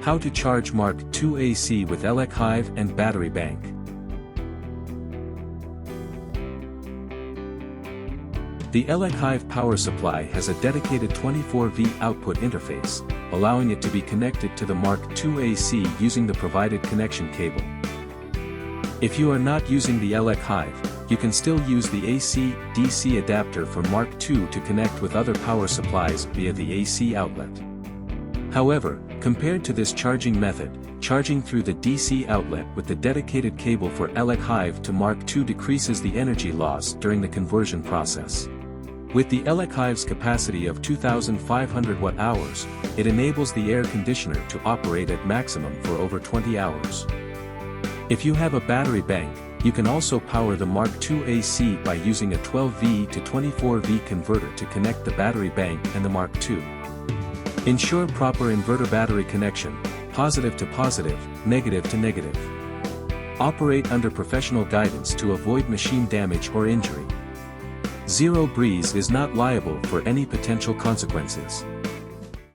How to charge Mark II AC with ElecHive and battery bank. The ElecHive power supply has a dedicated 24V output interface, allowing it to be connected to the Mark II AC using the provided connection cable. If you are not using the ElecHive, you can still use the AC-DC adapter for Mark II to connect with other power supplies via the AC outlet. However, compared to this charging method, charging through the DC outlet with the dedicated cable for ElecHive to Mark II decreases the energy loss during the conversion process. With the ElecHive's capacity of 2,500 watt-hours, it enables the air conditioner to operate at maximum for over 20 hours. If you have a battery bank, you can also power the Mark II AC by using a 12V to 24V converter to connect the battery bank and the Mark II. Ensure proper inverter battery connection, positive to positive, negative to negative. Operate under professional guidance to avoid machine damage or injury. Zero Breeze is not liable for any potential consequences.